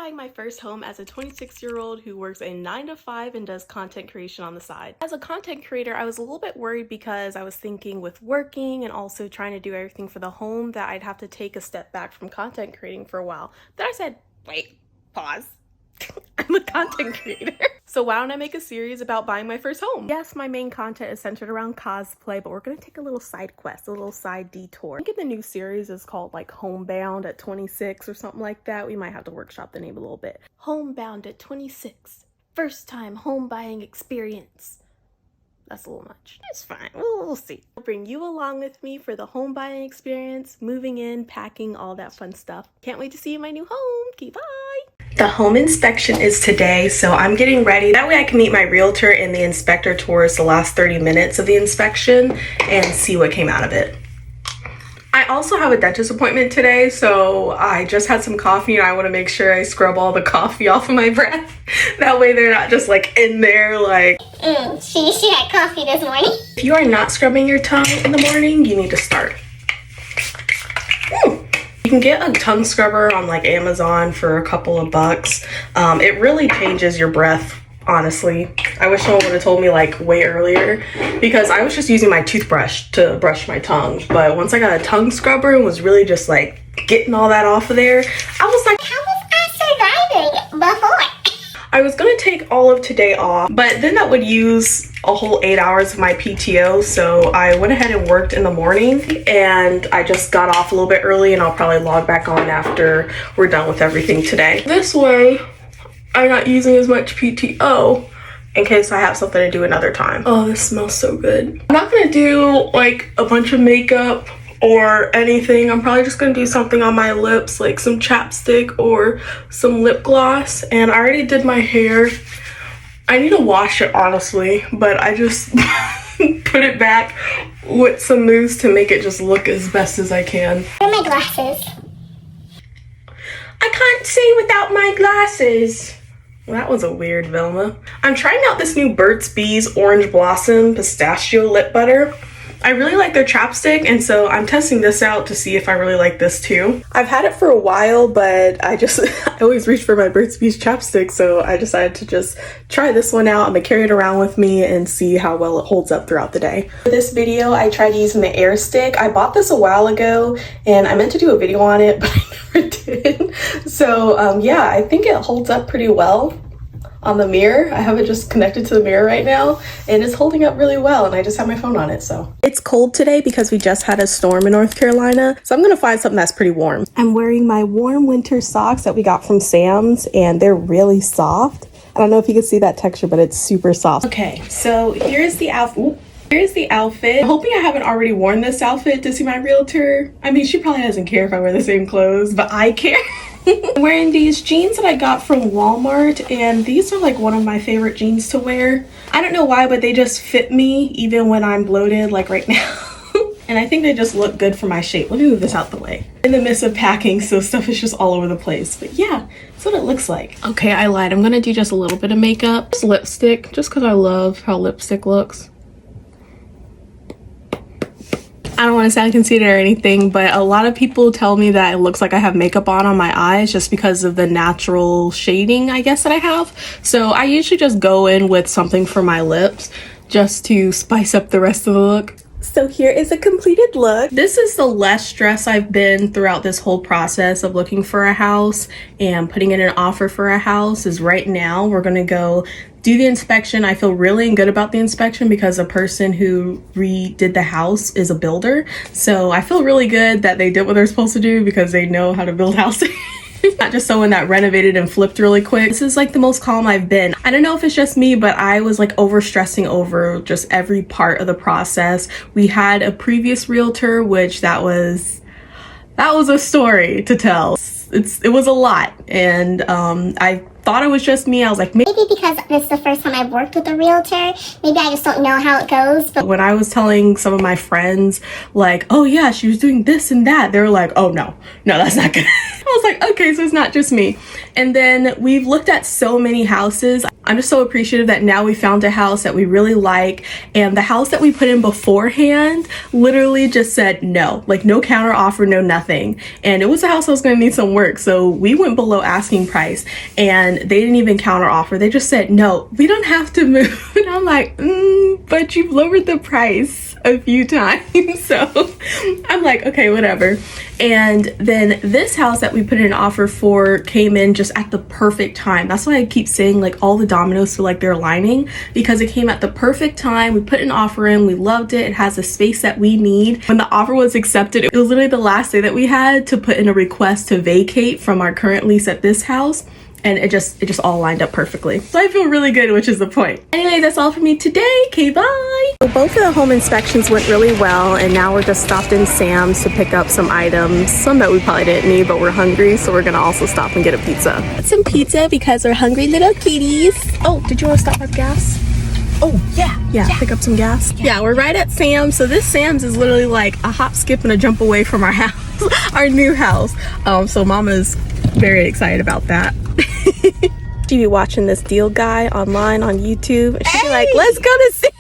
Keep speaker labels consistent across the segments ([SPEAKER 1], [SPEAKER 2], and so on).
[SPEAKER 1] buying my first home as a 26-year-old who works a 9 to 5 and does content creation on the side. As a content creator, I was a little bit worried because I was thinking with working and also trying to do everything for the home that I'd have to take a step back from content creating for a while. Then I said, wait, pause. I'm a content creator. So why don't I make a series about buying my first home? Yes, my main content is centered around cosplay, but we're gonna take a little side quest, a little side detour. I think the new series is called like Homebound at 26 or something like that. We might have to workshop the name a little bit. Homebound at 26. First time home buying experience. That's a little much. It's fine. We'll see. I'll bring you along with me for the home buying experience, moving in, packing, all that fun stuff. Can't wait to see you in my new home. Okay, bye. The home inspection is today, so I'm getting ready. That way I can meet my realtor and the inspector towards the last 30 minutes of the inspection and see what came out of it. I also have a dentist appointment today, so I just had some coffee and I want to make sure I scrub all the coffee off of my breath. That way they're not just like in there like,
[SPEAKER 2] she had coffee this morning.
[SPEAKER 1] If you are not scrubbing your tongue in the morning, you need to start. You can get a tongue scrubber on like Amazon for a couple of bucks. It really changes your breath, honestly. I wish someone would have told me like way earlier because I was just using my toothbrush to brush my tongue. But once I got a tongue scrubber and was really just like getting all that off of there, I was like,
[SPEAKER 2] how was I surviving before?
[SPEAKER 1] I was gonna take all of today off, but then that would use a whole 8 hours of my PTO, so I went ahead and worked in the morning and I just got off a little bit early and I'll probably log back on after we're done with everything today. This way, I'm not using as much PTO in case I have something to do another time. Oh, this smells so good. I'm not gonna do like a bunch of makeup or anything. I'm probably just gonna do something on my lips, like some chapstick or some lip gloss. And I already did my hair. I need to wash it, honestly, but I just put it back with some mousse to make it just look as best as I can.
[SPEAKER 2] Where are my glasses?
[SPEAKER 1] I can't see without my glasses. Well, that was a weird Velma. I'm trying out this new Burt's Bees Orange Blossom Pistachio Lip Butter. I really like their chapstick, and so I'm testing this out to see if I really like this too. I've had it for a while, but I always reach for my Burt's Bees chapstick, so I decided to just try this one out. I'm gonna carry it around with me and see how well it holds up throughout the day. For this video, I tried using the Air Stick. I bought this a while ago, and I meant to do a video on it, but I never did. So yeah, I think it holds up pretty well on the mirror. I have it just connected to the mirror right now and it's holding up really well, and I just have my phone on it. So it's cold today because we just had a storm in North Carolina, so I'm gonna find something that's pretty warm. I'm wearing my warm winter socks that we got from Sam's and they're really soft. I don't know if you can see that texture, but it's super soft. Okay, so here's the outfit. Here's the outfit. I'm hoping I haven't already worn this outfit to see my realtor. I mean, she probably doesn't care if I wear the same clothes, but I care. I'm wearing these jeans that I got from Walmart, and these are like one of my favorite jeans to wear. I don't know why, but they just fit me even when I'm bloated like right now. And I think they just look good for my shape. Let me move this out the way. In the midst of packing, so stuff is just all over the place. But yeah, that's what it looks like. Okay, I lied. I'm gonna do just a little bit of makeup. Just lipstick, just because I love how lipstick looks. I don't want to sound conceited or anything, but a lot of people tell me that it looks like I have makeup on my eyes just because of the natural shading, I guess, that I have. So I usually just go in with something for my lips just to spice up the rest of the look. So here is a completed look. This is the less stress I've been throughout this whole process of looking for a house and putting in an offer for a house. Is right now we're gonna go do the inspection. I feel really good about the inspection because the person who redid the house is a builder. So I feel really good that they did what they're supposed to do because they know how to build houses. Not just someone that renovated and flipped really quick. This is like the most calm I've been. I don't know if it's just me, but I was like over stressing over just every part of the process. We had a previous realtor, which that was a story to tell. It was a lot, and I thought it was just me. I was like, maybe
[SPEAKER 2] because this is the first time I've worked with a realtor. Maybe I just don't know how it goes. But
[SPEAKER 1] when I was telling some of my friends, like, oh yeah, she was doing this and that, they were like, oh no, that's not good. I was like, okay, so it's not just me. And then we've looked at so many houses. I'm just so appreciative that now we found a house that we really like, and the house that we put in beforehand literally just said no, like no counter offer, no nothing. And it was a house that was going to need some work, so we went below asking price, and they didn't even counter offer. They just said no, we don't have to move. And I'm like, but you've lowered the price a few times. So I'm like, okay, whatever. And then this house that we put in an offer for came in just at the perfect time. That's why I keep saying like all the dominoes feel like they're aligning, because it came at the perfect time. We put an offer in, we loved it. It has the space that we need. When the offer was accepted, it was literally the last day that we had to put in a request to vacate from our current lease at this house. And it just all lined up perfectly. So I feel really good, which is the point. Anyway, that's all for me today. Okay, bye. So both of the home inspections went really well, and now we're just stopped in Sam's to pick up some items. Some that we probably didn't need, but we're hungry, so we're gonna also stop and get a pizza. Get some pizza because we're hungry little kitties. Oh, did you want to stop at gas? Oh, yeah, pick up some gas. Yeah, we're right at Sam's. So this Sam's is literally like a hop, skip, and a jump away from our house, our new house. So Mama's very excited about that. She'd be watching this deal guy online on YouTube, and she'd be like, let's go to Sam's.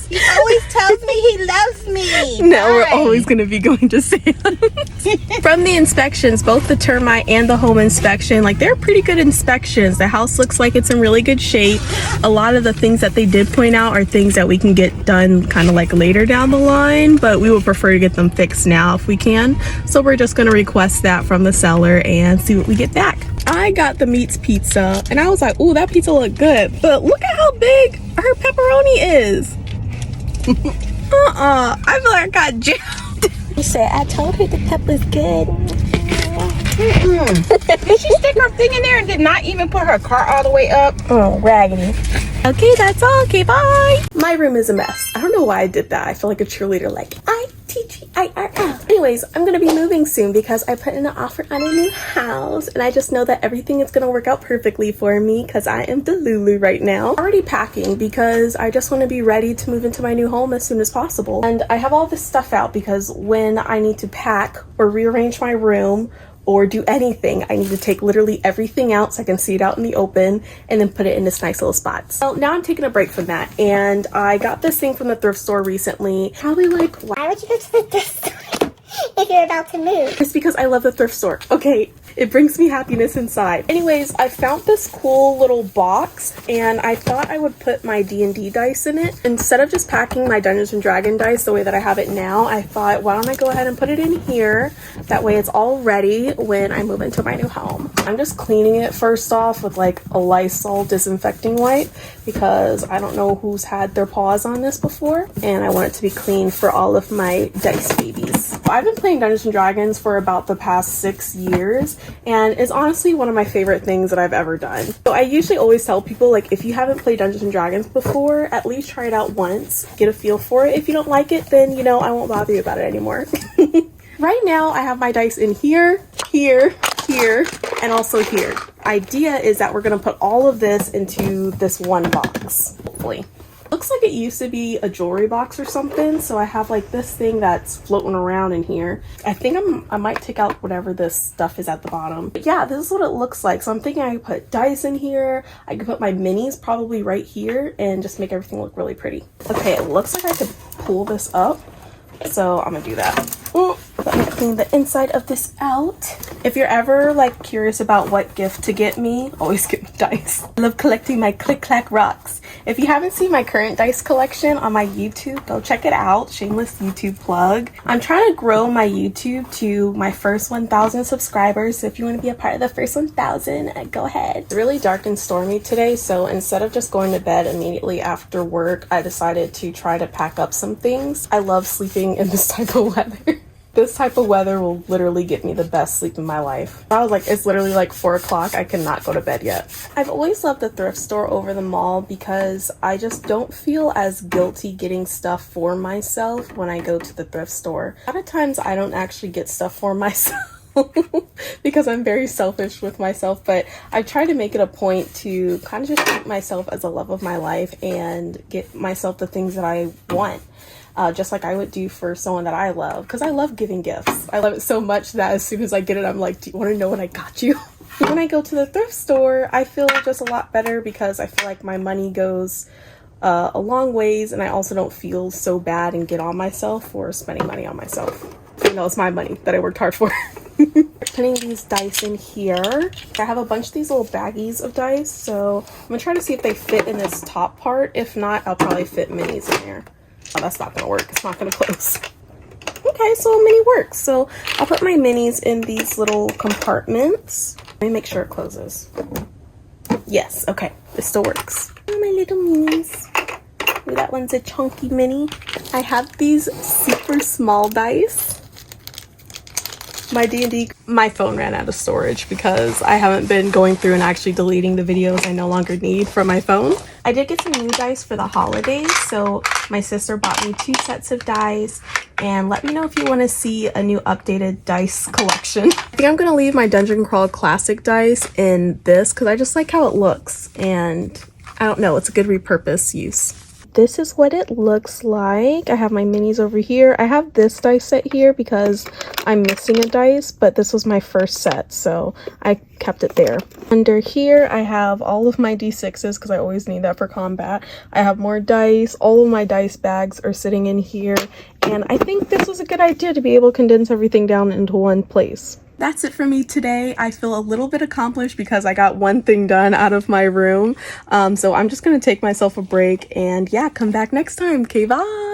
[SPEAKER 3] He always tells me he loves me.
[SPEAKER 1] No, we're always going to be going to Sam's. From the inspections, both the termite and the home inspection, like they're pretty good inspections. The house looks like it's in really good shape. A lot of the things that they did point out are things that we can get done kind of like later down the line, but we would prefer to get them fixed now if we can. So we're just going to request that from the seller and see what we get back. I got the Meats pizza, and I was like, ooh, that pizza looked good, but look at how big her pepperoni is. I feel like I got jammed. She said, I told her the pepper's good.
[SPEAKER 3] Did she stick her thing in there and did not even put her car all the way up?
[SPEAKER 1] Oh, raggedy. Okay, that's all. Okay, bye. My room is a mess. I don't know why I did that. I feel like a cheerleader, like ITGIRL. Anyways, I'm gonna be moving soon because I put in an offer on a new house, and I just know that everything is gonna work out perfectly for me because I am the Lulu right now. Already packing because I just want to be ready to move into my new home as soon as possible. And I have all this stuff out because when I need to pack or rearrange my room or do anything, I need to take literally everything out so I can see it out in the open and then put it in this nice little spot. So now I'm taking a break from that, and I got this thing from the thrift store recently. Probably like,
[SPEAKER 2] why would you go to the thrift store if you're about to move?
[SPEAKER 1] It's because I love the thrift store. Okay, it brings me happiness inside. Anyways, I found this cool little box, and I thought I would put my D&D dice in it. Instead of just packing my Dungeons & Dragons dice the way that I have it now, I thought, why don't I go ahead and put it in here? That way it's all ready when I move into my new home. I'm just cleaning it first off with like a Lysol disinfecting wipe because I don't know who's had their paws on this before, and I want it to be clean for all of my dice babies. I've been playing Dungeons & Dragons for about the past 6 years, and it's honestly one of my favorite things that I've ever done. So I usually always tell people, like, if you haven't played Dungeons & Dragons before, at least try it out once, get a feel for it. If you don't like it, then, you know, I won't bother you about it anymore. Right now, I have my dice in here, here, here, and also here. Idea is that we're going to put all of this into this one box, hopefully. Looks like it used to be a jewelry box or something, so I have like this thing that's floating around in here. I think I might take out whatever this stuff is at the bottom. But yeah, this is what it looks like. So I'm thinking I could put dice in here. I could put my minis probably right here and just make everything look really pretty. Okay, it looks like I could pull this up, so I'm gonna do that. Ooh, let me clean the inside of this out. If you're ever like curious about what gift to get me, always get me dice. I love collecting my Click Clack rocks. If you haven't seen my current dice collection on my YouTube, go check it out. Shameless YouTube plug. I'm trying to grow my YouTube to my first 1,000 subscribers. So if you want to be a part of the first 1,000, go ahead. It's really dark and stormy today, so instead of just going to bed immediately after work, I decided to try to pack up some things. I love sleeping in this type of weather. This type of weather will literally get me the best sleep in my life. I was like, it's literally like 4 o'clock. I cannot go to bed yet. I've always loved the thrift store over the mall because I just don't feel as guilty getting stuff for myself when I go to the thrift store. A lot of times I don't actually get stuff for myself. because I'm very selfish with myself, but I try to make it a point to kind of just treat myself as a love of my life and get myself the things that I want. Just like I would do for someone that I love, because I love giving gifts. I love it so much that as soon as I get it, I'm like, do you want to know what I got you? When I go to the thrift store, I feel just a lot better because I feel like my money goes a long ways, and I also don't feel so bad and get on myself for spending money on myself. You know, it's my money that I worked hard for. Putting these dice in here. I have a bunch of these little baggies of dice, so I'm gonna try to see if they fit in this top part. If not, I'll probably fit minis in there. Oh, that's not gonna work. It's not gonna close. Okay, so a mini works. So I'll put my minis in these little compartments. Let me make sure it closes. Yes, okay, this still works. Oh, my little minis. Ooh, that one's a chunky mini. I have these super small dice. My D&D, my phone ran out of storage because I haven't been going through and actually deleting the videos I no longer need from my phone. I did get some new dice for the holidays, so my sister bought me 2 sets of dice, and let me know if you want to see a new updated dice collection. I think I'm going to leave my Dungeon Crawl Classic dice in this because I just like how it looks, and I don't know, it's a good repurpose use. This is what it looks like. I have my minis over here. I have this dice set here because I'm missing a dice, but this was my first set, so I kept it there. Under here, I have all of my D6s because I always need that for combat. I have more dice. All of my dice bags are sitting in here, and I think this was a good idea to be able to condense everything down into one place. That's it for me today. I feel a little bit accomplished because I got one thing done out of my room. So I'm just going to take myself a break and yeah, come back next time. Okay, bye.